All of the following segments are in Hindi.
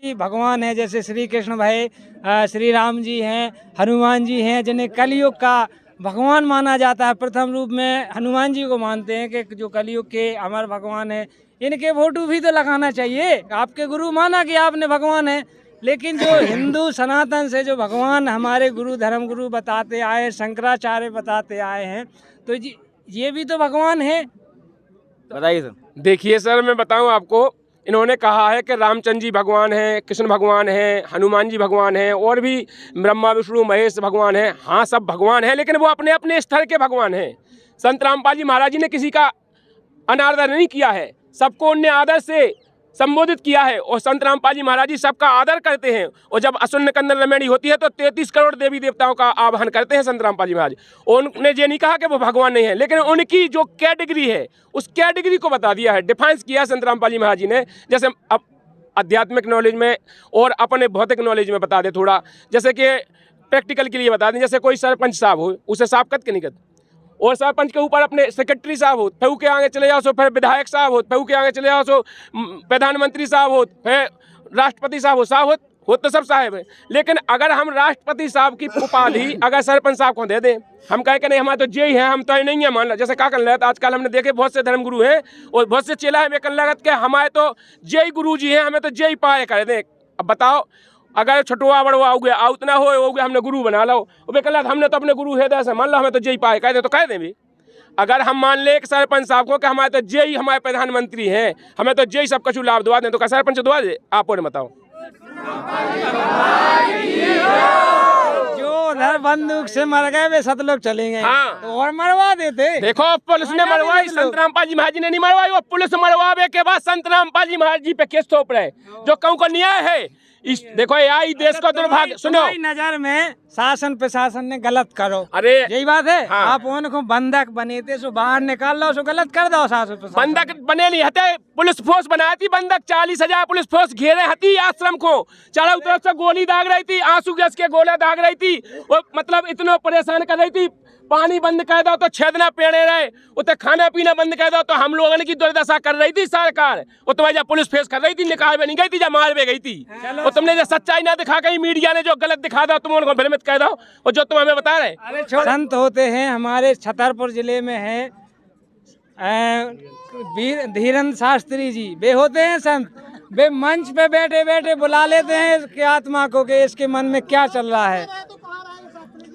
भगवान है, जैसे श्री कृष्ण भाई, श्री राम जी हैं, हनुमान जी हैं, जिन्हें कलयुग का भगवान माना जाता है। प्रथम रूप में हनुमान जी को मानते हैं कि जो कलयुग के अमर भगवान है। इनके फोटो भी तो लगाना चाहिए। आपके गुरु माना कि आपने भगवान है, लेकिन जो हिंदू सनातन से जो भगवान हमारे गुरु धर्म गुरु बताते आए, शंकराचार्य बताते आए हैं, तो ये भी तो भगवान है। बताइए सर। देखिए सर, मैं बताऊं आपको, इन्होंने कहा है कि रामचंद्र जी भगवान हैं, कृष्ण भगवान हैं, हनुमान जी भगवान हैं, और भी ब्रह्मा विष्णु महेश भगवान हैं। हाँ, सब भगवान हैं, लेकिन वो अपने अपने स्तर के भगवान हैं। संत रामपाल जी महाराज जी ने किसी का अनादर नहीं किया है, सबको उनने आदर से संबोधित किया है। और संत रामपाल जी महाराज जी सबका आदर करते हैं। और जब असुन कंदन रमेणी होती है तो 33 करोड़ देवी देवताओं का आवाहन करते हैं संत रामपाल जी महाराज। उन्होंने ये नहीं कहा कि वो भगवान नहीं है, लेकिन उनकी जो कैटेगरी है उस कैटेगरी को बता दिया है, डिफाइंस किया संत रामपाल जी महाराज जी ने। जैसे अब आध्यात्मिक नॉलेज में और अपने भौतिक नॉलेज में बता दे थोड़ा, जैसे कि प्रैक्टिकल के लिए बता दें। जैसे कोई सरपंच साहब हो, उसे साफ कद के नहीं कद, और सरपंच के ऊपर अपने सेक्रेटरी साहब हो, फिर के आगे चले जाओ सो फिर विधायक साहब हो, फिर के आगे चले जाओ सो प्रधानमंत्री साहब हो, फिर राष्ट्रपति साहब हो तो सब साहब है। लेकिन अगर हम राष्ट्रपति साहब की उपाधि अगर सरपंच साहब को दे दें, हम कहें कि नहीं हमारे तो जय है, हम तो नहीं है मान लो। जैसे क्या कर रहे हैं आजकल हमने देखे बहुत से धर्मगुरु हैं और बहुत से चेला है, वे कर लगत के हमारे तो जय गुरु जी हैं, हमें तो जय पाए कर दें। अब बताओ, अगर छोटवा बड़वा हो गया आ उतना हो गया, हमने गुरु बना लो, वे कल हमने तो अपने गुरु है से मान लो, हमें तो जय पाए कह दे तो कह दें भी। अगर हम मान ले एक सरपंच साहब को कि हमारे तो जय हमारे प्रधानमंत्री हैं, हमें तो जय सब कुछ लाभ दुआ दें, तो क्या सरपंच दुआ दे? आप और बताओ। जो उधर बंदूक से मर गए वे सतलोक चले गए। हाँ। तो और मरवा देते। देखो, पुलिस ने मरवाई, संत रामपाल जी महाराज जी ने नहीं मरवाई। वो पुलिस मरवावे के बाद संत रामपाल जी महाराज जी पे केस थोप रहे, जो कहूँ को न्याय है। इस देखो यही देश का दुर्भाग्य। सुनो, नजर में शासन प्रशासन ने गलत करो, अरे यही बात है। हाँ। आप उनको बंधक बने थे, सो बाहर निकाल लो, सो गलत कर दो शासन प्रशासन। बंधक बने नहीं हते, पुलिस फोर्स बनाई थी बंधक, 40,000 पुलिस फोर्स घेरे हती आश्रम को, चारों तरफ से गोली दाग रही थी, आंसू गैस के गोले दाग रही थी, और मतलब इतना परेशान कर रही थी। पानी बंद कर दो तो छेदना पेड़े रहे, उते खाना पीना बंद कर दो तो हम लोगों की दुर्दशा कर रही थी सरकार। वो तो जब पुलिस फेस कर रही थी, निकाल में नहीं गई थी, जब मार में गई थी। और तुमने जो सच्चाई ना दिखा, कहीं मीडिया ने जो गलत दिखा दो तुम उनको भ्रमित कर दो, और जो तुम हमें बता रहे। संत होते हैं हमारे छतरपुर जिले में है धीरेन्द्र शास्त्री जी, वे होते हैं संत। वे मंच पे बैठे बैठे बुला लेते हैं इसके आत्मा को कि इसके मन में क्या चल रहा है।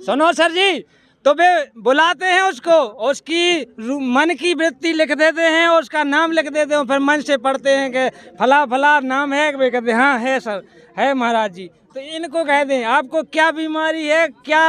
सुनो सर जी, तो वे बुलाते हैं उसको, उसकी मन की वृत्ति लिख देते हैं, उसका नाम लिख देते हैं, फिर मन से पढ़ते हैं कि फला फला नाम है। वे कहते हैं हाँ है सर, है महाराज जी। तो इनको कह दें आपको क्या बीमारी है, क्या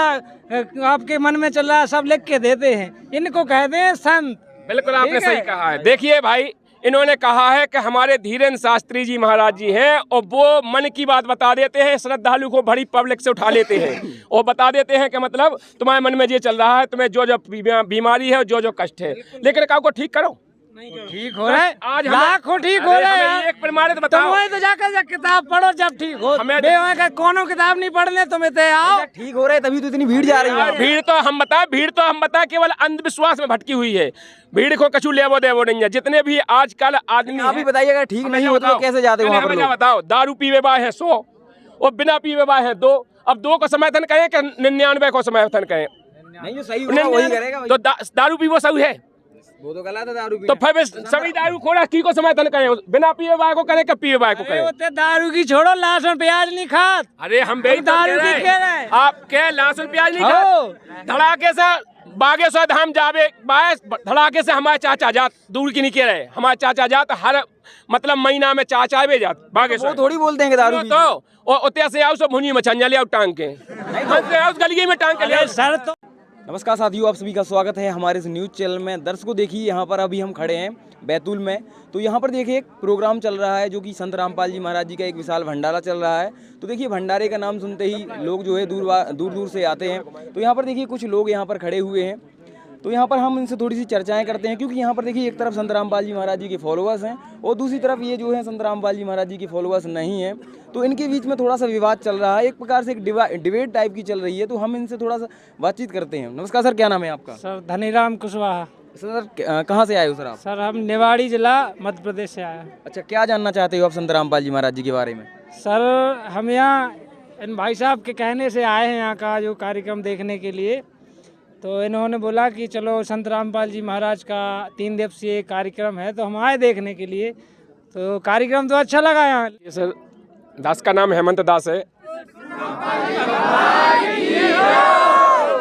आपके मन में चल रहा है, सब लिख के देते हैं। इनको कह दें संत। बिल्कुल आपने सही कहा है। देखिए भाई, इन्होंने कहा है कि हमारे धीरेन्द्र शास्त्री जी महाराज जी हैं, और वो मन की बात बता देते हैं, श्रद्धालु को बड़ी पब्लिक से उठा लेते हैं और बता देते हैं कि मतलब तुम्हारे मन में ये चल रहा है, तुम्हें जो जो बीमारी है, जो जो कष्ट है, लेकिन काम को ठीक करो। ठीक हो रहा है, आज लाखों ठीक हो रहा है। एक प्रमाणित बताओ, तो जाकर किताब पढ़ो जब ठीक हो। हमें कोनो किताब नहीं पढ़ने, तुम्हें तो आओ। ठीक हो रहा है तभी तो इतनी भीड़ जा रही है। भीड़ तो हम बताए केवल अंधविश्वास में भटकी हुई है। भीड़ को कछु लेवो देवो नहीं है। जितने भी आजकल आदमी, आप ही बताइएगा, ठीक नहीं होता तो कैसे जाते वहाँ पर लोग? बताओ, दारू पीवे बाय है 100 और बिना पीवे बाय है 2। अब 2 को समर्थन कहें कि 99 को समर्थन कहें? नहीं, जो सही होगा वही करेगा। तो दारू पीवो सही है, वो तो गलत है दारू पीना। तो फिर सभी दारू खोला की को समर्थन करें? बिना पिए बाय को करें कि पिए बाय को करें? दारू की छोड़ो, लहसुन प्याज नहीं खात। अरे हम दारू की कह रहे हैं, आप क्या लहसुन प्याज नहीं खाते? धड़ाके से बागेश्वर धाम जावे बाय, धड़ाके से हमारे चाचा जात दूर की नहीं कह रहे, हमारे चाचा जात हर मतलब महीना में चाचा वे जात बागेश्वर। वो थोड़ी बोलते हैं कि दारू तो और उते से आओ सब भुनी मछंजा ले आओ टांग के, उस गली में टांग के ले आओ सर। तो नमस्कार साथियों, आप सभी का स्वागत है हमारे इस न्यूज़ चैनल में। दर्शकों देखिए, यहाँ पर अभी हम खड़े हैं बैतूल में। तो यहाँ पर देखिए एक प्रोग्राम चल रहा है जो कि संत रामपाल जी महाराज जी का एक विशाल भंडारा चल रहा है। तो देखिए भंडारे का नाम सुनते ही लोग जो है दूर दूर से आते हैं। तो यहाँ पर देखिए कुछ लोग यहाँ पर खड़े हुए हैं, तो यहाँ पर हम इनसे थोड़ी सी चर्चाएं करते हैं, क्योंकि यहाँ पर देखिए एक तरफ संत रामपाल जी महाराज जी के फॉलोअर्स हैं और दूसरी तरफ ये जो है संत रामपाल जी महाराज जी के फॉलोअर्स नहीं हैं। तो इनके बीच में थोड़ा सा विवाद चल रहा है, एक प्रकार से एक डिबेट टाइप की चल रही है। तो हम इनसे थोड़ा सा बातचीत करते हैं। नमस्कार सर, क्या नाम है आपका? सर धनीराम कुशवाहा। सर कहाँ से आए हो सर आप? सर हम निवाड़ी जिला मध्य प्रदेश से आए हैं। अच्छा, क्या जानना चाहते हो आप संत रामपाल जी महाराज जी के बारे में? सर हम यहाँ इन भाई साहब के कहने से आए हैं यहाँ का जो कार्यक्रम देखने के लिए। तो इन्होंने बोला कि चलो संत रामपाल जी महाराज का 3 दिवसीय कार्यक्रम है, तो हम आए देखने के लिए। तो कार्यक्रम तो अच्छा लगा यहाँ। ये सर दास का नाम हेमंत दास है।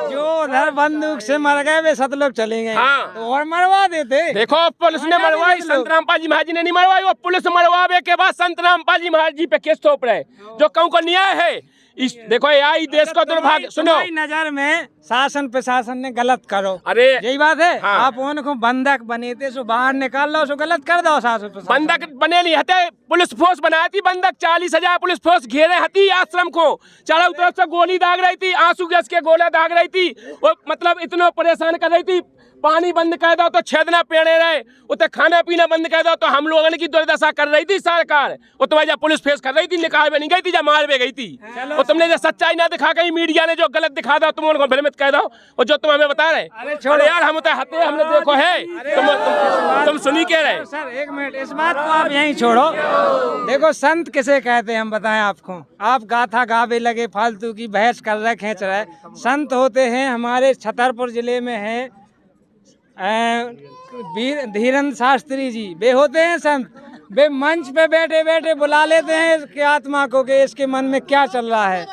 जो उधर बंदूक से मर गए वे 7 लोग चले गए। हाँ। तो और मरवा देते। देखो पुलिस ने मरवाई, संत रामपाल जी महाराज जी ने नहीं मरवाई। वो पुलिस मरवावे के बाद संत रामपाल जी महाराज जी पे केस थोप रहे, जो कहूँ को न्याय है। इस देखो यही देश को दुर्भाग्य। सुनो, नजर में शासन प्रशासन ने गलत करो, अरे यही बात है। हाँ। आप उनको बंधक बने थे, सो बाहर निकाल लो, सो गलत कर दो शासन प्रशासन। बंधक बने नहीं हते, पुलिस फोर्स बनाई थी बंधक। 40,000 पुलिस फोर्स घेरे हती आश्रम को। चारों तरफ से गोली दाग रही थी, आंसू गैस के गोले दाग रही थी। वो मतलब इतना परेशान कर रही थी। पानी बंद कर दो तो छेदना पेड़े रहे, उतने खाना पीना बंद कर दो तो हम लोगों की दुर्दशा कर रही थी सरकार। वो तुम्हारी जब पुलिस फेस कर रही थी, निकाल में नहीं गई थी, जब मार में गई थी। और तुमने जो सच्चाई ना दिखा गई, मीडिया ने जो गलत दिखा दो, तुम उनको भ्रमित कर दो। और जो तुम हमें बता रहे, अरे यार हम तो हते हमने देखो है, तुम सुनी कह रहे। सर 1 मिनट, इस बात को आप यहीं छोड़ो। देखो संत किसे कहते हैं हम बताएं आपको। आप गाथा गावे लगे, फालतू की बहस कर रहे, खींच रहे। संत होते हैं हमारे छतरपुर जिले में हैं धीरेन्द्र शास्त्री जी, वे होते हैं संत। वे मंच पे बैठे बैठे बुला लेते हैं इसके आत्मा को कि इसके मन में क्या चल रहा है।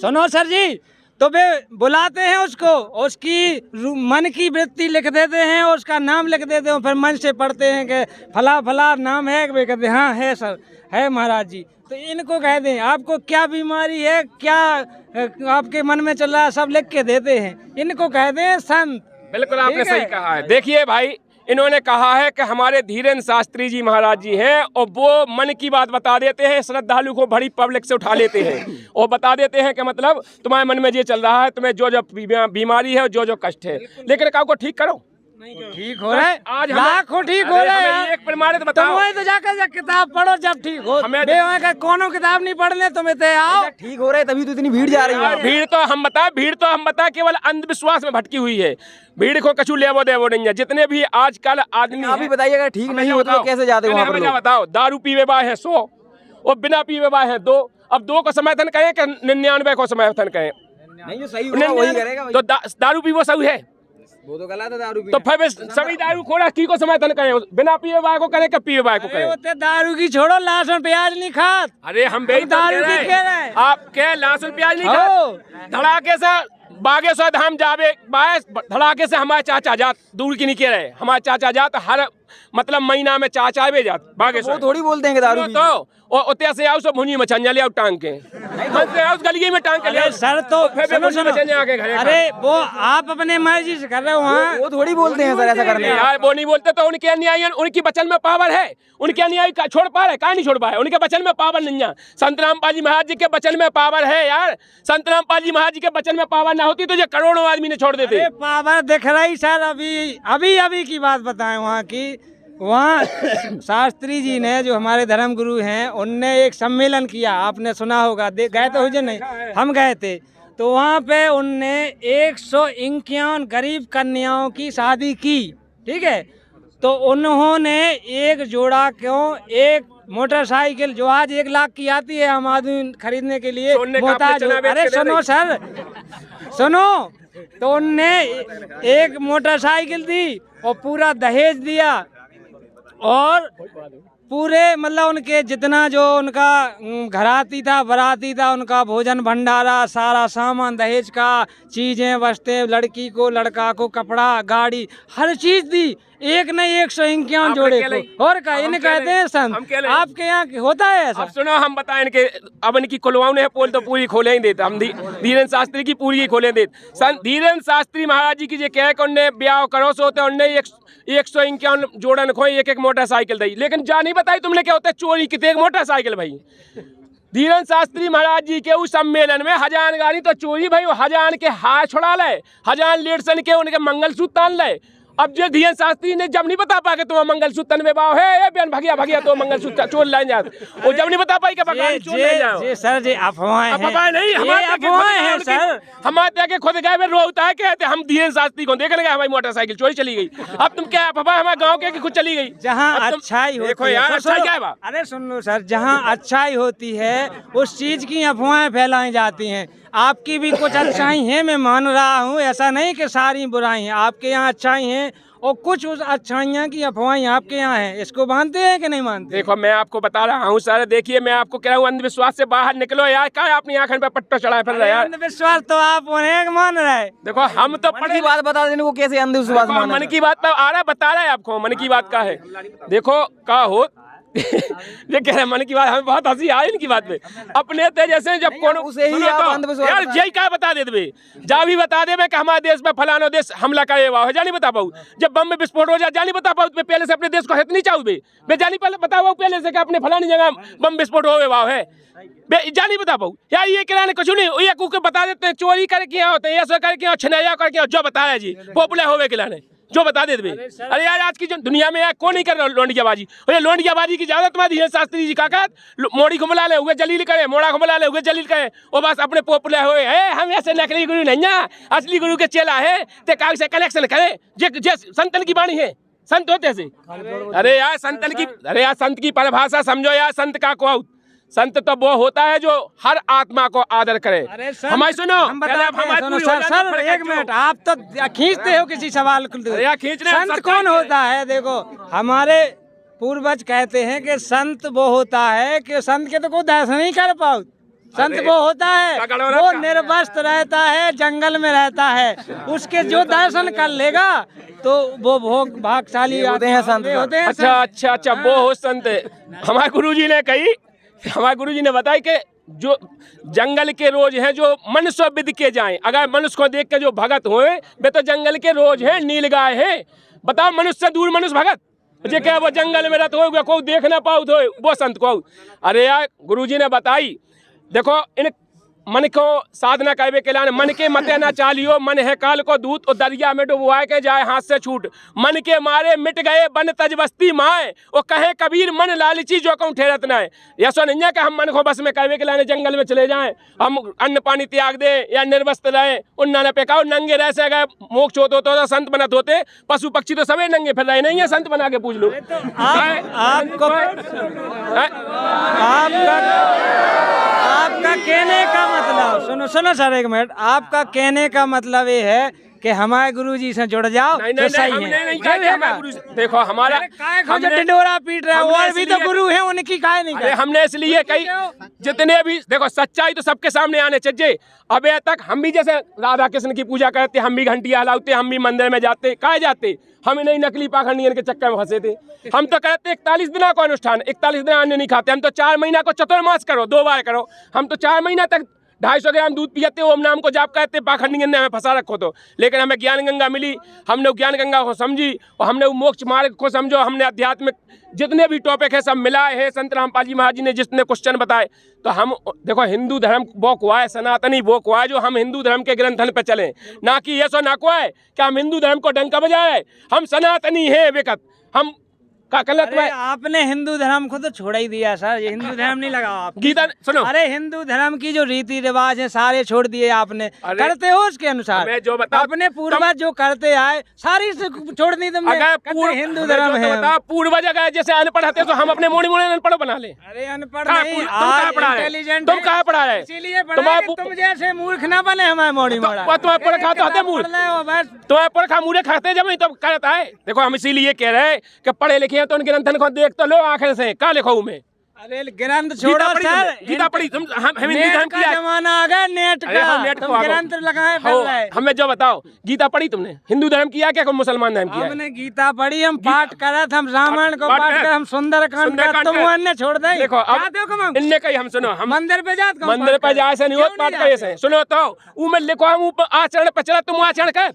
सुनो सर जी, तो वे बुलाते हैं उसको, उसकी मन की वृत्ति लिख देते हैं, उसका नाम लिख देते हैं, फिर मंच से पढ़ते हैं कि फला फला नाम है। वे कहते हैं हाँ है सर, है महाराज जी। तो इनको कह दें आपको क्या बीमारी है, क्या आपके मन में चल रहा है, सब लिख के देते हैं। इनको कह दें संत। बिल्कुल आपने सही कहा है। देखिए भाई, इन्होंने कहा है कि हमारे धीरेन्द्र शास्त्री जी महाराज जी हैं, और वो मन की बात बता देते हैं, श्रद्धालु को बड़ी पब्लिक से उठा लेते हैं और बता देते हैं कि मतलब तुम्हारे मन में ये चल रहा है, तुम्हें जो जो बीमारी है, जो जो कष्ट है, लेकिन काम को ठीक करो। ठीक हो रहा है आज लाखों ठीक हो रहा है। एक प्रमाणित बताओ। तुम तो जाकर किताब पढ़ो जब ठीक हो। हमें कोनो किताब नहीं पढ़ने, तुम इतने आओ। ठीक हो रहा है तभी तो इतनी भीड़ जा रही है। भीड़ तो हम बता केवल अंधविश्वास में भटकी हुई है। भीड़ को कछु लेवो देवो नहीं है। जितने भी आजकल आदमी, आप ही बताइए अगर ठीक नहीं होता तो कैसे जाते वहाँ पर लोग? बताओ, दारू पीवे बाय है 100 और बिना पीवे बाय है 2। अब 2 को समर्थन कहें कि 99 को समर्थन कहें? नहीं, जो सही होगा वही करेगा। तो दारू पीवो सही है, वो तो गलत है दारू तो फिर सभी दारू खोला की को समर्थन करें? बिना पिए बाय को करें कि पिए बाय को करें? अरे दारू की छोड़ो, लहसुन प्याज नहीं खात। अरे हम दारू की कह रहे हैं। आप क्या लहसुन प्याज नहीं खाते? धड़ाके से बागेश्वर धाम जावे बायस, धड़ाके से हमारे चाचा जात दूर की नहीं कह रहे। हमारे चाचा जात हर मतलब महीना में चाचा वे जात बागेश्वर। वो थोड़ी बोलते हैं कि दारू तो और उते से आओ सब भुनी मछलियां ले आओ टांग के, उस गली में टांग के ले आओ सर। तो अरे वो आप अपने मर्जी से कर रहे हो वहाँ। वो थोड़ी बोलते हैं सर ऐसा करने। यार वो नहीं बोलते तो उनके अन्यायी, उनकी वचन में पावर है। उनके अन्यायी छोड़ पा रहे, कहाँ नहीं छोड़ पाए? उनके वचन में पावर नहीं है। संत रामपाल जी महाराज जी के वचन में पावर है यार। संत रामपाल जी महाराज जी के वचन में पावर ना होती तो ये करोड़ों आदमी ने छोड़ देते। पावर दिख रही सर। अभी की बात बताएं वहाँ की। वहाँ शास्त्री जी ने, जो हमारे धर्म गुरु हैं, उनने एक सम्मेलन किया, आपने सुना होगा। गए तो हुए नहीं, हम गए थे। तो वहाँ पे उनने 151 गरीब कन्याओं की शादी की, ठीक है। तो उन्होंने एक जोड़ा क्यों, एक मोटरसाइकिल जो आज 1 लाख की आती है आम आदमी खरीदने के लिए मोहताज। अरे सुनो सर, सुनो। तो उनने एक मोटरसाइकिल दी और पूरा दहेज दिया, और पूरे मतलब उनके जितना जो उनका घराती था, बराती था, उनका भोजन भंडारा, सारा सामान दहेज का, चीजें वस्तें, लड़की को लड़का को कपड़ा, गाड़ी, हर चीज दी। एक नहीं 151 जोड़े को। और का इन कहते हैं संत। आपके यहाँ होता है ऐसा? अब सुनो हम बताएं इनके, अब इनकी खुलवाओ ने पोल तो पूरी खोले ही देते। हम धीरेन्द्र शास्त्री की पूरी खोले देते। संत धीरेन्द्र शास्त्री महाराज जी की जो कह के उनने ब्याह करो सो होते, उनने 151 जोड़न खोई, एक मोटरसाइकिल दी। लेकिन जा नहीं बताई तुमने क्या होता है चोरी कितने एक मोटरसाइकिल भाई। धीरेन्द्र शास्त्री महाराज जी के उस सम्मेलन में 1000 गाड़ी तो चोरी भाई, 1000 के हाथ छुड़ा ले, 1000 लेट सन के उनके मंगलसूत्र तान ले, अब जो धीरेन्द्र शास्त्री ने जब नहीं बता पाया कि तुम्हारा मंगलसूत्र में भाव है, ये बहन भगिया भगिया तो मंगलसूत्र चोर लाइन जाए, वो जब नहीं बता पाई कि भगवान चोर ले जाओ। ये सर जी अफवाहें हैं, अफवाह नहीं, हमारे अफवाहें हैं सर। हमारे के खुद गए रोता है, कहते हम धीरेन्द्र शास्त्री को देखने गए, हमारी मोटरसाइकिल चोरी चली गई। अब तुम क्या अफवाह हमारे गाँव के खुद चली गई? जहाँ अच्छाई देखो होती है, यार, अच्छाई क्या है बात? अरे सुन लो सर, जहाँ अच्छाई होती है उस चीज की अफवाहें फैलाई जाती हैं। आपकी भी कुछ अच्छाई हैं, मैं मान रहा हूँ, ऐसा नहीं कि सारी बुराई हैं। आपके यहाँ अच्छाई हैं और कुछ उस अच्छाइयाँ की अफवाहें आपके यहाँ हैं। इसको मानते हैं कि नहीं मानते? देखो मैं आपको बता रहा हूँ सर, देखिए मैं आपको कह रहा हूँ, अंधविश्वास से बाहर निकलो यार। क्या अपनी आंखों पे पट्टा चढ़ाए फिर रहे यार? अंधविश्वास तो आप उन्हें मान रहे। देखो हम तो मन की बात बता देने को कैसे अंधविश्वास माना? मन की बात पर आ रहा है, बता रहा है आपको मन की बात का है। देखो का हो ये कह रहे मन की बात, हमें बहुत हंसी आई इनकी बात पे। अपने ते जैसे जब कौन उसे ही आप अंधविश्वास यार यही क्या बता दे दे जा भी बता दे कि हमारे देश में फलाना देश हमला करे हुआ है, जा नहीं बता पाऊँ। जब बम में विस्फोट हो जाए, जा नहीं बता पाऊँ। पहले से अपने देश को हित नहीं चाहूँ बे जानी पहले बता पाऊँ पहले से कि अपने फलानी जगह बम विस्फोट हो हुआ है, जा नहीं बता पाऊँ यार। ये किराने कुछ नहीं, ये कुछ बता देते हैं, चोरी करके होते हैं, ऐसा करके छिनैया करके, जो बताया जी पॉपुलर होवे किलाने जो बता दे। अरे यार आज की जो दुनिया में यार कौन नहीं कर रहा लोंडियाबाजी, और ये लोंडियाबाजी की ज्यादा तुम्हारी धीरेन्द्र शास्त्री जी का मोड़ी को मिला ले हुए जलील करे, मोड़ा को मिला ले हुए जलील करे, वो बस अपने पॉपुलर हुए है। हम ऐसे नकली गुरु नहीं है, असली गुरु के चेला है, ते कागज से कलेक्शन करे जे संतन की बाणी है, संत होते से। अरे यार संतन की, अरे यार संत की परिभाषा समझो यार। संत का को संत तो वो होता है जो हर आत्मा को आदर करे। हमारी सुनो, सर एक मिनट, आप तो खींचते हो किसी सवाल को। संत कौन होता है? देखो हमारे पूर्वज कहते हैं कि संत वो होता है कि संत के तो कोई दर्शन नहीं कर पाओ। संत वो होता है वो निर्वस्त्र रहता है, जंगल में रहता है, उसके जो दर्शन कर लेगा तो वो भोग भागशाली होते हैं, संत होते हैं। अच्छा अच्छा अच्छा, वो हो संत। हमारे गुरुजी ने कही, हमारे गुरुजी ने बताई कि जो जंगल के रोज हैं जो मनुष्य विद के जाएं, अगर मनुष्य को देख के जो भगत होए वे तो जंगल के रोज हैं, नील गाय हैं। बताओ मनुष्य से दूर मनुष्य भगत जे क्या वो जंगल में रहते हो कोई देख ना पाओ तो वो संत को। अरे यार गुरुजी ने बताई, देखो इन मन को साधना कहवे के लाने, मन के मते ना चालियो, मन है काल को दूत और दरिया में डुबवाए के जाए हाथ से छूट। मन के मारे मिट गए बन तज बस्ती माए, और कहे कबीर मन लालची जो कहूँ ठहरत ना है। ऐसा नहीं है कि हम मन को बस में कहवे के लाने जंगल में चले जाएं, हम अन्न पानी त्याग दे या निर्वस्त्र रहे, उन्ना न पेकाओ, नंगे रह से गए मोक्ष होते तो संत बनत होते। पशु पक्षी तो सभी नंगे फिर रहे नहीं है, संत बना के पूछ लो। आपका कहने का मतलब सुनो सर एक मिनट, आपका कहने का मतलब ये है कि हमारे गुरुजी से जुड़ जाओ तो सही है। देखो हमारा ढिंडोरा पीट रहा है, और भी तो गुरु हैं, उनकी काहे नहीं करे? हमने इसलिए कई जितने भी देखो सच्चाई तो सबके सामने आने चाहिए। अब तक हम भी जैसे राधा कृष्ण की पूजा करते, हम भी घंटियां हिलाते, हम भी मंदिर में जाते, काहे जाते? हम नहीं नकली पाखंडियन के चक्कर में फंसे थे। हम तो कहते 41 दिनों का अनुष्ठान, 41 दिन अन्न नहीं खाते। हम तो 4 महीना को चतुर्मास करो, 2 बार करो। हम तो 4 महीना तक 250 ग्राम दूध पियाते, ओम नाम को जाप कहते, पाखंडियन ने हमें फंसा रखो। तो लेकिन हमें ज्ञान गंगा मिली, हमने ज्ञान गंगा को समझी और हमने वो मोक्ष मार्ग को समझो। हमने आध्यात्मिक जितने भी टॉपिक है सब मिलाए हैं, संत रामपाल जी महाराज जी ने जितने क्वेश्चन बताए। तो हम देखो हिंदू धर्म वो को है, सनातनी वो को है जो हम हिंदू धर्म के ग्रंथन पे चलें, ना कि ये सो ना को है कि हम हिंदू धर्म को डंका बजाए। हम सनातनी है बेकत, हम का गलत है। आपने हिंदू धर्म को तो छोड़ ही दिया सर, ये हिंदू धर्म नहीं लगा आप। गीता सुनो, अरे हिंदू धर्म की जो रीति रिवाज है सारे छोड़ दिए आपने, करते हो उसके अनुसार। मैं जो बता अपने पूर्वज जो करते आए सारी से छोड़ दी तुमने। अगर हिंदू धर्म है, बता पूर्वज अगर जैसे अनपढ़ थे तो हम अपने मोड़ी मोड़ी अनपढ़ बना ले। अरे अनपढ़ नहीं, इंटेलिजेंट तुम कहाँ पढ़ा है? इसीलिए तुम जैसे मूर्ख ना बने हमारे मोड़ी मोड़ा। तुम्हारे पढ़ खाते होते मूर्ख, तुम्हारे पढ़ खा मूर्ख खाते जब तो करता है। देखो हम इसीलिए कह रहे हैं कि पढ़े लिखे हैं तो उनके ग्रंथन को देख तो लो आखिर से, क्या लिखो में? अरे ग्रंथ छोड़ो सर, गीता पढ़ी तुम? हम हिंदी धर्म का जमाना आ गया, नेट का, नेट तुम ग्रंथ लगाए फिर रहे। हमें जो बताओ, गीता पढ़ी तुमने? हिंदू धर्म किया क्या मुसलमान धर्म किया? हमने गीता पढ़ी, हम पाठ करा था, हम रामायण को पाठ कर, हम सुंदरकांड का, तुम अन्य छोड़ दे। देखो अब इनने कही हम सुनो, हम मंदिर पे जाते, मंदिर पे जाए से नहीं होता, पाठ करे से सुनो। तो उमें लिखो हम आचरण पे चला, तुम आचरण कर।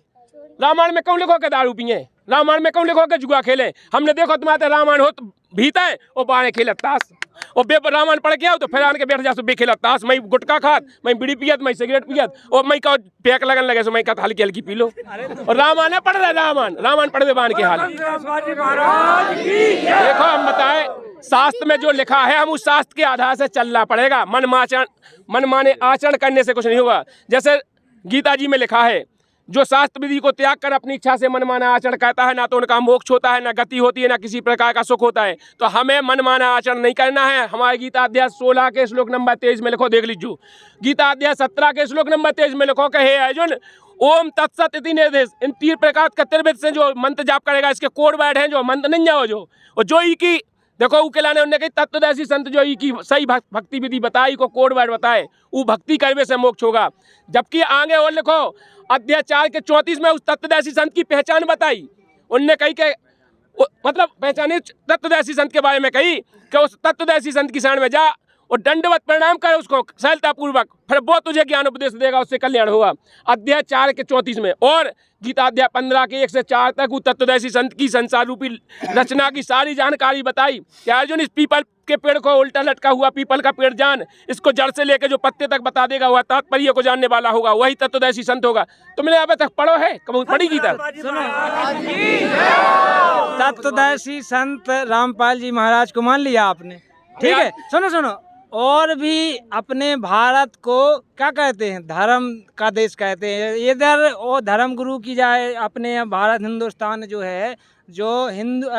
रामायण में क्यों लिखो के दारू पिए? रामायण में क्यों लिखो के जुआ खेले? हमने देखो तुम्हारे रामायण हो भीता है और बाणे खेले ताश। और बे रामायण पढ़ के आओ तो फिर आन के बैठ जा, बे खेला ताश, मैं गुटखा खात, मैं बीड़ी पियत, मैं सिगरेट पियत, और मैं का पैक लगन लगे सो मैं का हल्की हल्की पी लो। और रामायण पढ़ रहे, रामायण पढ़ बान के हाल। देखो हम बताएं, शास्त्र में जो लिखा है हम उस शास्त्र के आधार से चलना पड़ेगा। मन माने आचरण करने से कुछ नहीं होगा। जैसे गीता जी में लिखा है, जो शास्त्र विधि को त्याग कर अपनी इच्छा से मनमाना आचरण करता है, ना तो उनका मोक्ष होता है, ना गति होती है, ना किसी प्रकार का सुख होता है। तो हमें मनमाना आचरण नहीं करना है। हमारे गीता अध्याय 16 के श्लोक नंबर 23 में लिखो, देख लीजिए। गीता अध्याय 17 के श्लोक नंबर 23 में लिखो कि हे अर्जुन, ओम तत्सत इति निर्देश, इन 3 प्रकार का त्रिविध से जो मंत्र जाप करेगा, इसके कोड वर्ड हैं जो मंत्र नहीं जाओ जो, और जो ही की देखो उकेलाने उन्होंने कही तत्वदर्शी संत जो ही की सही भक्ति विधि बताई को कोड वर्ड बताए, वो भक्ति करने से मोक्ष होगा। जबकि आगे और लिखो अध्याय 4 के 34 में उस तत्वदर्शी संत की पहचान बताई। उनने कही के मतलब पहचाने तत्वदर्शी संत के बारे में कही कि उस तत्वदर्शी संत की शरण में जा और दंडवत प्रणाम कर उसको सरलतापूर्वक, फिर वो तुझे ज्ञान उपदेश देगा, उससे कल्याण होगा। अध्याय 4 के 34 में और गीता अध्याय 15 के 1 से 4 तक वो तत्वदर्शी संत की संसार रूपी रचना की सारी जानकारी बताई कि अर्जुन, इस पीपल के पेड़ को उल्टा लटका हुआ पीपल का पेड़ जान, इसको जड़ से लेकर जो पत्ते तक बता देगा वह तात्पर्य को जानने वाला होगा, वही तत्वदर्शी संत होगा। तुमने अभी तक पढ़ो है, कब पढ़ी गीता? तत्वदर्शी संत रामपाल जी महाराज को मान लिया आपने, ठीक है। सुनो, और भी अपने भारत को क्या कहते हैं, धर्म का देश कहते हैं। इधर वो धर्म गुरु की जाए, अपने भारत हिंदुस्तान जो है, जो हिंदू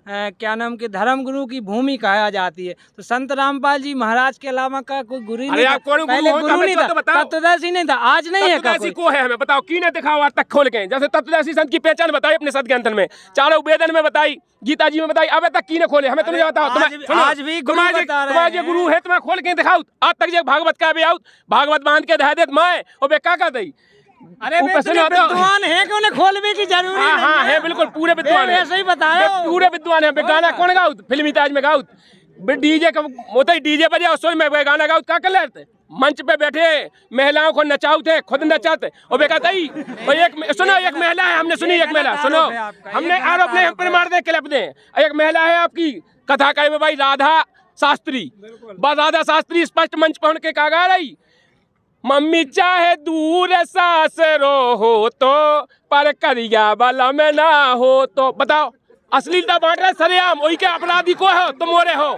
क्या नाम के धर्म गुरु की भूमि कहा जाती है। तो संत रामपाल जी महाराज के अलावा का कोई गुरु नहीं था, पहले गुरु नहीं था, तत्वदर्शी नहीं था, आज नहीं है। तत्वदर्शी को है हमें बताओ, की ने दिखाओ आज तक खोल के। जैसे तत्वदर्शी संत की पहचान बताई अपने सदग्रंथन में, चारों वेदन में बताई, गीता जी में बताई, अब तक की ने खोले हमें? तुम बताओ, आज भी तुम्हारे गुरु है, तुम्हें खोल के दिखाओ। आज तक जो भागवत का भी आउट, भागवत बांध के दे देत मैं और बे का दई। अरे विद्वान है कि उन्हें खोलने की जरूरी नहीं। हाँ है, बिल्कुल पूरे विद्वान है, ऐसे ही बताओ, पूरे विद्वान है। गाना कौन गाउत? फिल्मी ताज में गाउत, डीजे का होता ही डीजे बजे उसमें मैं गाना गाउत, क्या कर लेते? मंच पे बैठे महिलाओं को नचाऊ थे, खुद नचाते और बेकाता ही। और एक सुनो, एक महिला है, हमने सुनी एक महिला, सुनो हमने आरोप नहीं, हम प्रमाण दे क्लिप दे। एक महिला है आपकी कथा का भाई, राधा शास्त्री। राधा शास्त्री स्पष्ट मंच पर उनके का गा रही, मम्मी चाहे दूर सास रो हो तो, पर करिया वाला में ना हो तो। बताओ, अश्लीलता बांट रहे सरेआम, वही के अपराधी को हो तुम, हो रहे हो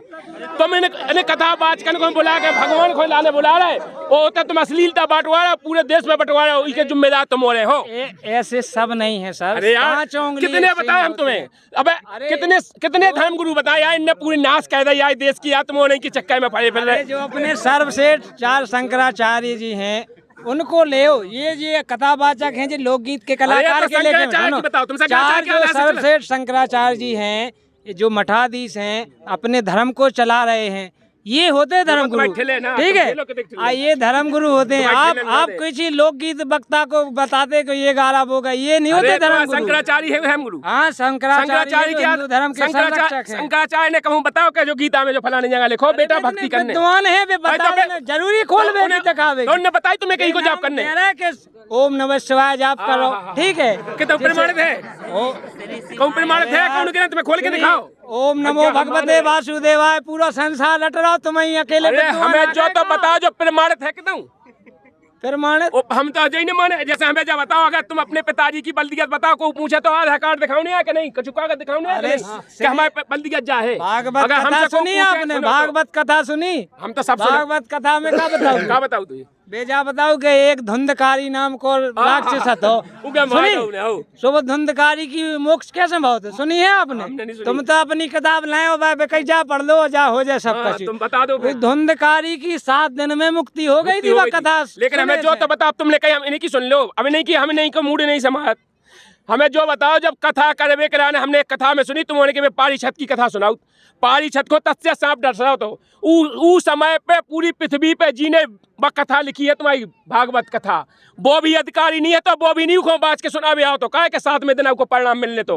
तुम। इन्हें कथा बाचकन को बुला के भगवान को लाने बुला रहे, वो होता तुम अश्लीलता बांटवा रहे, पूरे देश में बंटवा रहे हो, इसके जिम्मेदार तुम हो रहे हो। ऐसे सब नहीं है सर। अरे यार कितने बताए हम तुम्हें, अबे कितने धर्म गुरु बताए यार, इनने पूरी नाश कर दिया यार देश की, यार तुम होने की चक्कर में पड़े फिर रहे। जो अपने सर्वश्रेष्ठ 4 शंकराचार्य जी हैं उनको ले, ये कथावाचक हैं, जो लोकगीत के कलाकार के लेके चार जो सर्वश्रेष्ठ शंकराचार्य जी हैं, जो मठाधीश हैं, अपने धर्म को चला रहे हैं, ये होते हैं धर्म गुरु, ठीक है। ये धर्म गुरु होते हैं। आप किसी लोकगीत वक्ता को बताते कि ये गा रहा होगा, ये नहीं होते धर्म गुरु। शंकराचार्य है धर्म गुरु। हाँ, शंकराचार्य हिंदू धर्म के संरक्षक हैं। शंकराचार्य ने कहूँ बताओ कि जो गीता में जो फलाने जगह लिखो बेटा भक्ति करने, विद्वान है वे बतावे, जरूरी खोलवे नहीं दिखावे। उन्होंने बताई तुम्हें कहीं को जाप करने, ओम नमः शिवाय जाप करो, ठीक है। कितना प्रमाणित है, कौन प्रमाणित है, कौन के तुम्हें खोल के दिखाओ। ओम नमो भगवते वासुदेवाय, पूरा संसार लट रहा, तुम्हें अकेले हमें जो तो बताओ जो प्रमाणित है कितना प्रमाणित। हम तो अजय नहीं माने। जैसे हमें जब बताओ, अगर तुम अपने पिताजी की बल्दियत बताओ, को पूछे तो आधार कार्ड दिखाओ नहीं है कि नहीं, कुछ कागज दिखाओ नहीं है कि हमारे बल्दियत जा है। भागवत कथा सुनी आपने? भागवत कथा सुनी? हम तो सब भागवत कथा में क्या बताओ, क्या बताओ तू बेजा बताओ कि एक धुंधकारी नाम को राक्षस था, सुबह धुंधकारी की मोक्ष कैसे बहुत सुनी है आपने? तुम तो अपनी किताब लाए हो भाई, कहीं जा पढ़ लो, जा हो जाए सब कुछ। तुम बता दो, धुंधकारी की 7 दिन में मुक्ति हो गई थी वह कथा। लेकिन हमें जो तो बताओ, तुमने कही हम इन्हीं की सुन लो, अभी नहीं की, हमें नहीं को मूड नहीं समात। हमें जो बताओ, जब कथा करवे कराने हमने एक कथा में सुनी, तुम के पारी छत की कथा सुनाओ। पारी छत को तस्य सांप डर रहा तो ऊ समय पे पूरी पृथ्वी पे जीने व कथा लिखी है तुम्हारी भागवत कथा। वो भी अधिकारी नहीं है तो वो भी नहीं को बाज के सुना भी आओ तो कहे के 7 में दिन आपको परिणाम मिलने तो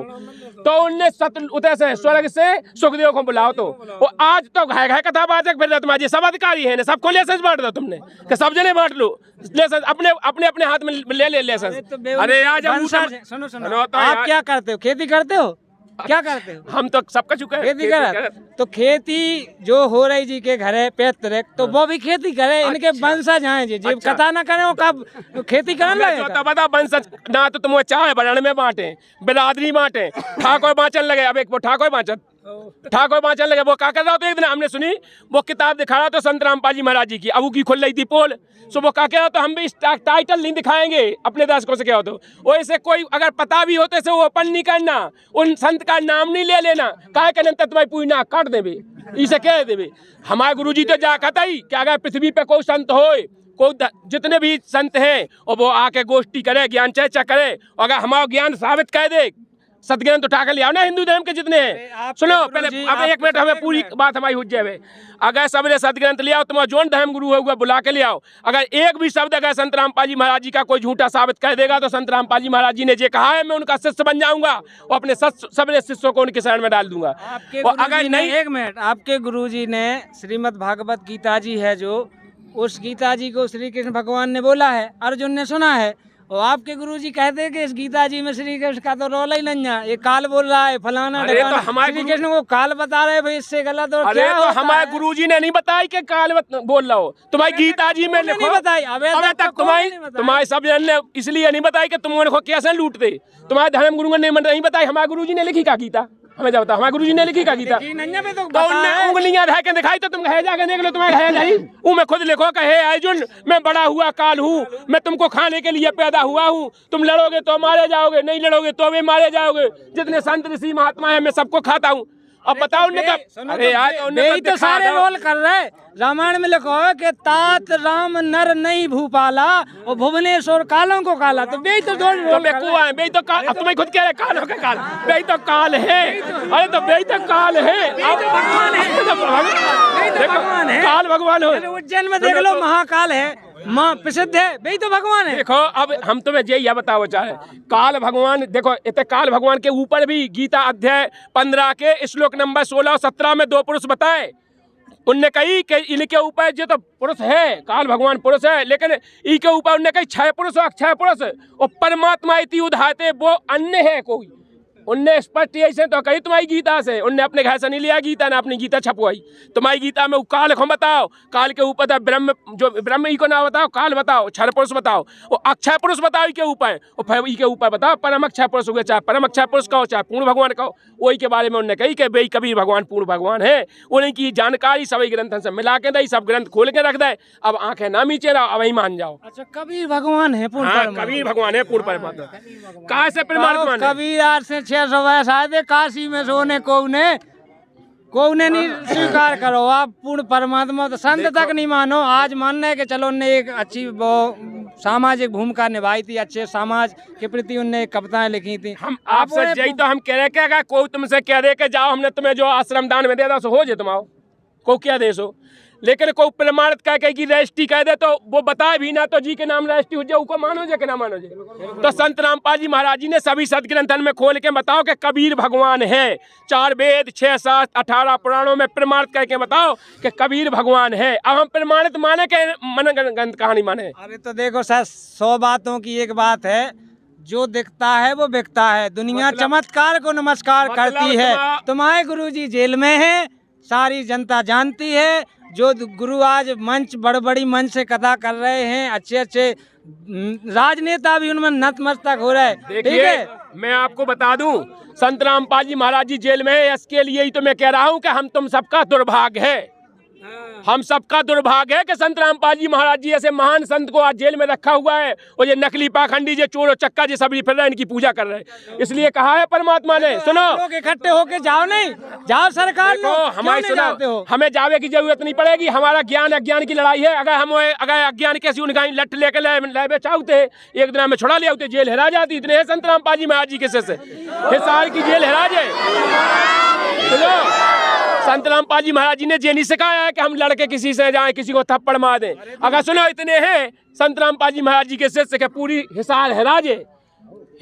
उनने उदय से स्वर्ग से सुखदेव को बुलाओ तो वो आज तो घाय घाय कथा बाजक फिर तुम्हारे सब अधिकारी है, सबको लाइसेंस बांट दो तुमने कि सब जने बांट लो लाइसेंस, अपने अपने अपने हाथ में ले लाइसेंस। अरे आज सुनो, आप क्या करते हो? खेती करते हो? क्या करते हो? हम तो सबका चुका है खेती कर। तो खेती जो हो रही जी के घर है पैतृक, तो वो भी खेती करे, इनके वंशज हैं जी, जब कथा ना करें वो कब खेती करने लगे? तो बता वंशज ना तो तुम चाहे बड़न में बांटे, बिरादरी बांटे, ठाकुर बाँचन लगे। अब एक वो ठाकुर बाँचन लगे, वो क्या कर रहा था? एक दिन हमने सुनी वो किताब दिखा रहा था संत रामपाल जी महाराज जी की, अब की खुल रही थी पोल, सो वो क्या कह रहा, तो हम भी टाइटल नहीं दिखाएंगे अपने दर्शकों से, क्या हो तो वैसे कोई अगर पता भी होते से वो ओपन नहीं करना, उन संत का नाम नहीं ले लेना, काय के नंतर तुम्हारी पूरी ना काट देवे, इसे कह देवे। हमारे गुरुजी तो जा कहता ही कि अगर पृथ्वी पे कोई संत होए, कोई जितने भी संत हैं और वो आके गोष्ठी करे, ज्ञान चर्चा करे, अगर हमारा ज्ञान साबित कर दे, सदग्रंथ उठा कर ले आओ ना हिंदू धर्म के जितने हैं। सुनो पहले, अब एक मिनट, हमें पूरी बात हमारी हो जाए। अगर सबने सदग्रंथ ले आओ, तुम्हारा जोन धर्म गुरु है बुला के ले आओ, अगर एक भी शब्द अगर संत रामपाल जी महाराज जी का कोई झूठा साबित कर देगा तो संत रामपाल जी महाराज जी ने जो कहा है मैं उनका शिष्य बन जाऊंगा और अपने सबने शिष्यों को उनके शरण में डाल दूंगा। और अगर नहीं, एक मिनट, आपके गुरुजी ने श्रीमद् भागवत गीता जी है जो, उस गीता जी को श्री कृष्ण भगवान ने बोला है, अर्जुन ने सुना है, और आपके गुरुजी कहते हैं कि इस गीता जी में श्री कृष्ण का तो रोला ही नहीं है, ये काल बोल रहा है फलाना, तो हमारे श्री कृष्ण को काल बता रहे भाई, इससे गलत और अरे क्या तो हमारे गुरुजी ने नहीं बताई कि काल बोल रहा हो, तुम्हारी गीता जी में लिखो, नहीं बताई, अबे तक तुम्हारे सब जन ने इसलिए नहीं बताई कि तुम उनको कैसे लूटते, तुम्हारे धर्म गुरु ने नहीं बताई, हमारे गुरुजी ने लिखी का गीता, हमें जब बताओ हमारे गुरुजी ने लिखी का गीता, तो उनने उंगलियां ढह के दिखाई, तो तुम कहे जाके देख लो, तुम्हें है नहीं, वो मैं खुद लिखो कहे अर्जुन मैं बड़ा हुआ काल हूँ, मैं तुमको खाने के लिए पैदा हुआ हूँ, तुम लड़ोगे तो मारे जाओगे, नहीं लड़ोगे तो भी मारे जाओगे, जितने संत ऋषि महात्मा है मैं सबको खाता हूँ। अब बताओ उनने कब, अरे यार तो सारे रोल कर रहे, रामायण में लिखो है कि तात राम नर नहीं भूपाला और भुवनेश्वर कालों को काला, तो बेई तो दो बेई तो काल, तुम्हें खुद कह रहे कालों का काल, बेई तो काल है, अरे तो बेई तो काल है, काल भगवान हो, उज्जैन में देख लो महाकाल है, माँ प्रसिद्ध है, बेई तो भगवान है। देखो अब हम तुम्हें यही बताओ चाहे काल भगवान, देखो इतने काल भगवान के ऊपर भी गीता अध्याय 15 के श्लोक नंबर 16 और 17 में 2 पुरुष बताए, उनने कही कि इनके ऊपर जो तो पुरुष है, काल भगवान पुरुष है, लेकिन इनके ऊपर उनने कही 6 पुरुष और अक्षय पुरुष और परमात्मा इति उधाते, वो अन्य है कोई, उनने स्पष्ट ऐसे तो कही तुम्हारी गीता से, उनने अपने घर से नहीं लिया गीता, ना अपनी गीता छपवाई, तुम्हारी गीता में काल को बताओ, काल के ऊपर था ब्रह्म, जो ब्रह्म ही को ना बताओ, काल बताओ, क्षर पुरुष बताओ, और अक्षय पुरुष बताओ के ऊपर, और फिर के ऊपर बताओ परम अक्षय पुरुष हो गया, चाहे परम अक्षय पुरुष कहो चाहे पूर्ण भगवान कहो, वही के बारे में उन्होंने कही कि भाई कबीर भगवान पूर्ण भगवान है, उन्हीं की जानकारी सभी ग्रंथों से मिला के दे, सब ग्रंथ खोल के रख दे, अब आंखें ना नीचे रहो, अब वही मान जाओ। अच्छा कबीर भगवान है पूर्ण, हाँ कबीर भगवान है पूर्ण परमात्मा, कहाँ से परमात्मा? कबीर आज से 600 वर्ष आए थे काशी में सोने को ने नहीं स्वीकार करो, आप पूर्ण परमात्मा तो संत तक नहीं मानो, आज मानना है कि चलो उनने एक अच्छी वो सामाजिक भूमिका निभाई थी, अच्छे समाज के प्रति उनने कविताएं लिखी थी। हम आपसे यही तो हम कह रहे हैं कि कोई तुमसे कह रहे कि जाओ हमने तुम्हें जो आश्रम दान में दे दो सो हो जाए, तुम आओ को क्या देश हो, लेकिन कोई प्रमाणित कह के रजिस्ट्री कह दे तो वो बताए भी ना, तो जी के नाम रजिस्ट्री हो जाए, उसको मानो जे कि ना मानो जे। तो संत रामपाल जी महाराज जी ने सभी सदग्रंथन में खोल के बताओ कि कबीर भगवान है, 4 वेद 6 शास्त्र 18 पुराणों में प्रमाणित करके बताओ कि कबीर भगवान है। अब हम प्रमाणित माने के मन ग्रंथ कहानी माने? अरे तो देखो सर, 100 बातों की एक बात है, जो दिखता है वो बिकता है, दुनिया चमत्कार को नमस्कार करती है। तुम्हारे गुरुजी जेल में है, सारी जनता जानती है, जो गुरु आज मंच बड़ी मंच से कथा कर रहे हैं, अच्छे अच्छे राजनेता भी उनमें नतमस्तक हो रहे हैं। ठीक है, मैं आपको बता दूं, संत रामपाल जी महाराज जी जेल में है, इसके लिए ही तो मैं कह रहा हूं कि हम तुम सबका दुर्भाग्य है, हम सबका दुर्भाग्य है कि संत रामपाल जी महाराज जी ऐसे महान संत को आज जेल में रखा हुआ है, और ये नकली पाखंडी जो चोर और चक्का जो सभी फिर रहे हैं, इनकी पूजा कर रहे हैं। इसलिए कहा है परमात्मा ने, सुनो लोग इकट्ठे होके जाओ, नहीं जाओ सरकार लो, हमारी सुनो, हमें जावे की जरूरत नहीं पड़ेगी, हमारा ज्ञान अज्ञान की लड़ाई है। अगर अज्ञान कैसी उनका लट लेकर ले चाहते, एक दिन में छुड़ा ले आते, जेल हिरा जाती, इतने है संत रामपाल जी महाराज जी के से हिसार की जेल हिरा जाए। सुनो, संत रामपाल जी महाराज जी ने ये नहीं सिखाया है कि हम लड़के किसी से जाएं, किसी को थप्पड़ मार दें। अगर सुनो, इतने हैं संत रामपाल जी महाराज जी के शिष्य के पूरी हिसार हिराजे,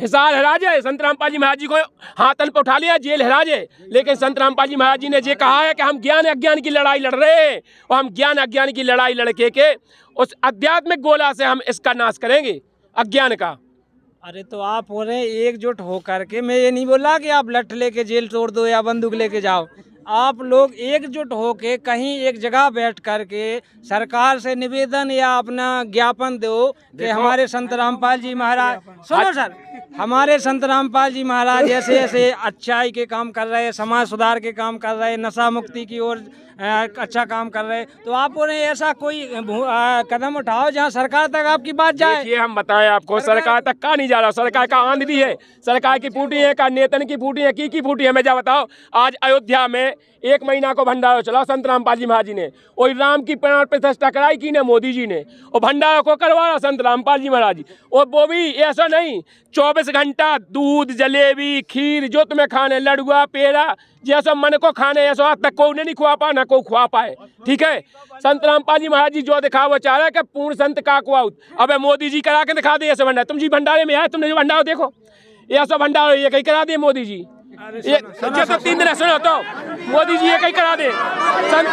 हिसार हिराजे। संत रामपाल जी महाराज जी को हाथन पर उठा लिया, जेल हिराजे, लेकिन संत रामपाल जी महाराज जी ने ये कहा है कि हम ज्ञान अज्ञान की लड़ाई लड़ रहे हैं, और हम ज्ञान अज्ञान की लड़ाई लड़के के उस आध्यात्मिक गोला से हम इसका नाश करेंगे, अज्ञान का। अरे तो आप हो रहे हैं एकजुट होकर के, मैं ये नहीं बोला कि आप लठ लेके जेल तोड़ दो या बंदूक लेके जाओ, आप लोग एकजुट होके कहीं एक जगह बैठ करके सरकार से निवेदन या अपना ज्ञापन दो कि हमारे संत रामपाल जी महाराज, सुनो सर, हमारे संत रामपाल जी महाराज ऐसे ऐसे अच्छाई के काम कर रहे हैं, समाज सुधार के काम कर रहे हैं, नशा मुक्ति की ओर अच्छा काम कर रहे हैं, तो आप उन्हें ऐसा कोई कदम उठाओ जहां सरकार तक आपकी बात जाए। देखिए हम बताएं आपको, सरकार तक का नहीं जा रहा, सरकार का आंधी है, सरकार की फूटी है, का नेतन की फूटी है, की फूटी है। मैं जा बताओ, आज अयोध्या में 1 महीना को भंडारा चला संत रामपाल जी महाराज जी ने, और राम की प्राण प्रतिष्ठा कराई की ने मोदी जी ने, और भंडारा को करवा रहा संत रामपाल जी महाराज जी, और वो भी ऐसा नहीं 24 घंटा दूध जलेबी खीर जो तुम्हें खाने, लड़ुआ पेड़ा जैसा मन को खाने, ऐसा आज तक कोई नहीं खुआ पा, ना कोई खुआ पाए। ठीक है, संत रामपाल जी महाराज जी जो दिखा वो चाह रहा है कि पूर्ण संत का कुआउत, अब मोदी जी करा के दिखा दे ऐसे भंडारा। तुम जी भंडारे में आए, तुमने जो भंडारा देखो, ऐसा भंडारा ये कहीं करा दे मोदी जी, ये तो 3 दिन सुनो तो मोदी जी ये कहीं करा दे। संत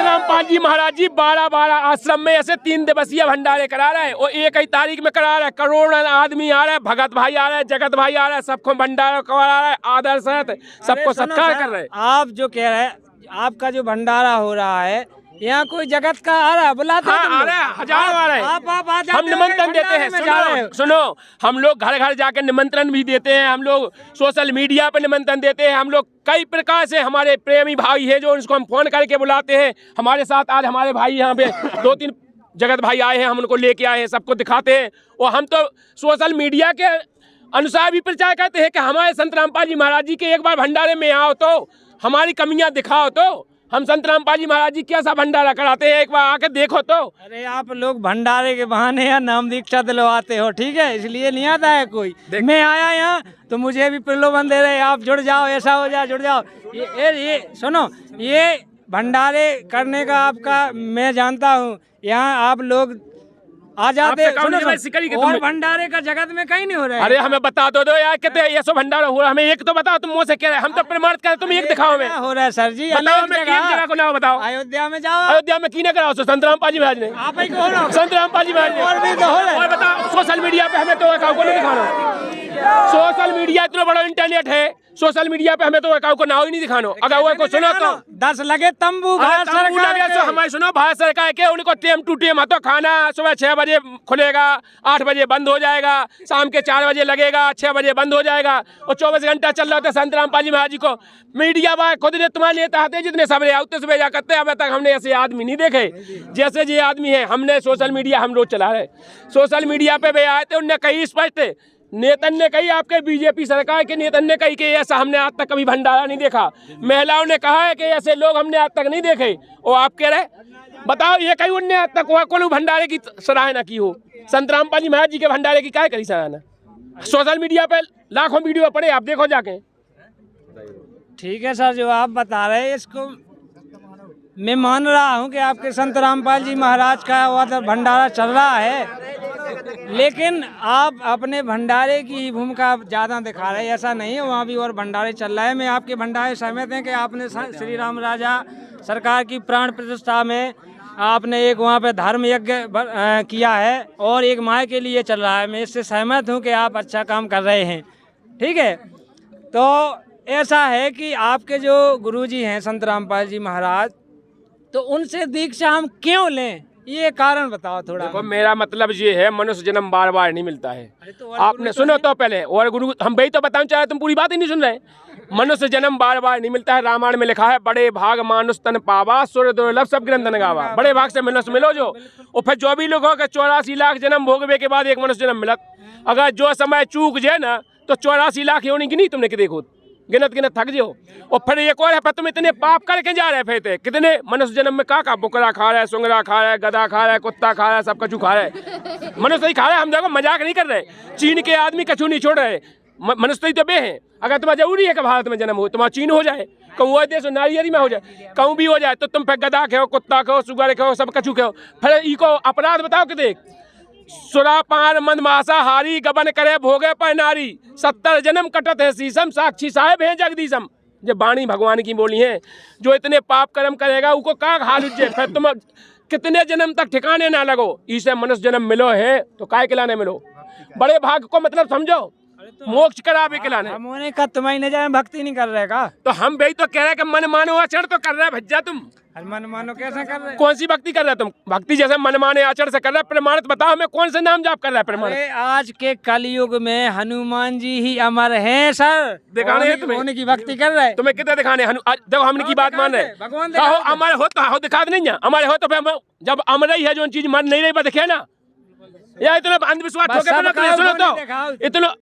रामपाल जी महाराज जी 12 आश्रम में ऐसे 3 दिवसीय भंडारे करा रहे हैं, और 1 ही तारीख में करा रहे हैं। करोड़ों आदमी आ रहे हैं, भगत भाई आ रहे हैं, जगत भाई आ रहे हैं, सबको भंडारा करा रहे हैं, आदर सहित सबको सत्कार कर रहे हैं। आप जो कह रहे हैं, आपका जो भंडारा हो रहा है, यहाँ कोई जगत का आ रहा है, बुलाते हाँ, आ रहा है, हजारों आ रहे हैं। आप आ जाते हम निमंत्रण देते हैं, सुनो, हम लोग घर घर जाकर निमंत्रण भी देते हैं, हम लोग सोशल मीडिया पर निमंत्रण देते हैं, हम लोग कई प्रकार से, हमारे प्रेमी भाई हैं जो उनको हम फोन करके बुलाते हैं। हमारे साथ आज हमारे भाई यहाँ पे 2-3 जगत भाई आए हैं, हम उनको लेके आए हैं, सबको दिखाते हैं, और हम तो सोशल मीडिया के अनुसार भी प्रचार करते हैं कि हमारे संत रामपाल जी महाराज जी के एक बार भंडारे में आओ तो हमारी कमियां दिखाओ, तो हम संत रामपाल जी महाराज जी कैसा भंडारा कराते हैं, एक बार आके देखो तो। अरे आप लोग भंडारे के बहाने या नाम दीक्षा दिलवाते हो, ठीक है, इसलिए नहीं आता है कोई। मैं आया यहाँ तो मुझे भी प्रलोभन दे रहे, आप जुड़ जाओ, ऐसा हो जाए, जुड़ जाओ। ये सुनो, ये भंडारे करने का आपका मैं जानता हूँ, यहाँ आप लोग आ जाते, और भंडारे का जगत में कहीं नहीं हो रहा है। अरे हमें बता दो यार, कहते ये सब भंडारा हो रहा है, हमें एक तो बताओ, तुम मुँह से कह रहे, हम तो प्रमाणित कर, तुम एक दिखाओ हमें हो रहा है सर जी, बताओ, हमें एक जगह को नाम बताओ। अयोध्या में जाओ, अयोध्या में की ने कराओ, संत रामपाल जी महाराज ने, आप ही को हो रहा, संत रामपाल जी महाराज ने, और भी तो हो रहा है। और बताओ सोशल मीडिया पे हमें तो अकाउंट को नहीं दिखाना, सोशल मीडिया इतना बड़ा इंटरनेट है, सोशल मीडिया पे हमें तो अकाउंट को नाव ही नहीं दिखानो। अगर वो को सुनो तो 10 लगे तंबू, हमारे सुनो भारत सरकार के, उनको टेम टू टेम तो खाना सुबह 6 बजे खुलेगा, 8 बजे बंद हो जाएगा, शाम के 4 बजे लगेगा, 6 बजे बंद हो जाएगा, और 24 घंटा चल रहा होता है। संत रामपाल जी महाराज जी को मीडिया वाले खुद ने तुम्हारे नेता आते हैं, जितने सबरे उतने से भेजा करते हैं, अब तक हमने ऐसे आदमी नहीं देखे जैसे ये आदमी है। हमने सोशल मीडिया हम रोज चला रहे, सोशल मीडिया पे भी आए थे, उनने कही स्पष्ट, नेतन ने कही, आपके बीजेपी सरकार के नेतन ने कही कि ऐसा हमने आज तक कभी भंडारा नहीं देखा। महिलाओं ने कहा है कि ऐसे लोग हमने आज तक नहीं देखे, और आप कह रहे बताओ ये कहीं उनने आज तक कोई भंडारे की सराहना की हो? संत रामपाल जी महाराज जी के भंडारे की क्या करी सराहना? सोशल मीडिया पे लाखों वीडियो पड़े, आप देखो जाके। ठीक है सर, जो आप बता रहे हैं इसको मैं मान रहा हूं कि आपके संत रामपाल जी महाराज का वहाँ भंडारा चल रहा है, लेकिन आप अपने भंडारे की भूमिका ज़्यादा दिखा रहे हैं, ऐसा नहीं है, वहाँ भी और भंडारे चल रहा है। मैं आपके भंडारे सहमत हैं कि आपने श्री राम राजा सरकार की प्राण प्रतिष्ठा में आपने एक वहाँ पे धर्म यज्ञ किया है, और एक माह के लिए चल रहा है। मैं इससे सहमत हूँ कि आप अच्छा काम कर रहे हैं, ठीक है। तो ऐसा है कि आपके जो गुरुजी हैं संत रामपाल जी महाराज, तो उनसे दीक्षा हम क्यों लें, ये कारण बताओ थोड़ा। देखो मेरा मतलब ये है, मनुष्य जन्म बार बार नहीं मिलता है। तो आपने सुनो तो पहले, और गुरु हम वही तो बताना चाह रहे, तुम पूरी बात ही नहीं सुन रहे। मनुष्य जन्म बार बार नहीं मिलता है, रामायण में लिखा है, बड़े भाग मानुष तन पावा, सूर्य दुर्लभ सब ग्रंथन गावा। बड़े भाग से मनुष्य मिलो जो, और फिर जो भी लोग हो 84 लाख जन्म भोगवे के बाद एक मनुष्य जन्म मिलत। अगर जो समय चूक जाए ना तो 84 लाख होने की नहीं, तुमने कि देखो गिनत थक जाओ। और फिर एक और है, पर तुम इतने पाप करके जा रहे फिरते, कितने मनुष्य जन्म में का बुकरा खा रहा है, सुंगरा खा रहा है, गधा खा रहा है, कुत्ता खा रहा है, सब कछु खा रहा है, मनुष्य ही खा रहा है। हम देखो मजाक नहीं कर रहे, चीन के आदमी कछु नहीं छोड़ रहे, मनुष्य ही तो बे हैं। अगर तुम्हें जरूरी है कि भारत में जन्म हो, तुम्हारा चीन हो जाए, कहूँ वो देश नारियरी में हो जाए, कहूँ भी हो जाए, तो तुम फिर गधा खाओ, कुत्ता खाओ, सुगर खाओ, सब कछु खाओ। फिर इको अपराध बताओ कि देख, सुरापान मंदमासा हारी गबन करे भोगे पर नारी, 70 जन्म कटत है शीशम, साक्षी साहेब है जगदीशम। जब वाणी भगवान की बोली है, जो इतने पाप कर्म करेगा उसको का हाल उज्जे। फिर तुम कितने जन्म तक ठिकाने ना लगो, इसे मनुष्य जन्म मिलो है तो काय खिलाने मिलो। बड़े भाग को मतलब समझो, मोक्ष करावे खिलाने। हम होने का तुम्हारी नजर में भक्ति नहीं कर रहे का? तो हम भी तो कह रहे हैं कि मन मानो आचरण तो कर रहे हैं भज्जा तुम। अरे मन मानो कैसा कर रहे? कौन सी भक्ति कर रहे हो तुम? भक्ति जैसे मन माने आचरण से कर रहे हैं, प्रमाणित बताओ हमें कौन से नाम जाप कर रहा है प्रमाणित? अरे आज के कलयुग में हनुमान जी ही अमर हैं सर। दिखाने हैं तुम्हें? होने की भक्ति कर रहे। तुम्हें कितने दिखाने? देखो हमने की बात मान रहे हैं। भगवान कहो हमारे हो तो दिखा नहीं है, हमारे हो तो फिर जब अमर ही है जो चीज मन नहीं रही दिखे ना, या इतना अंधविश्वास हो गया। सुनो तो इतना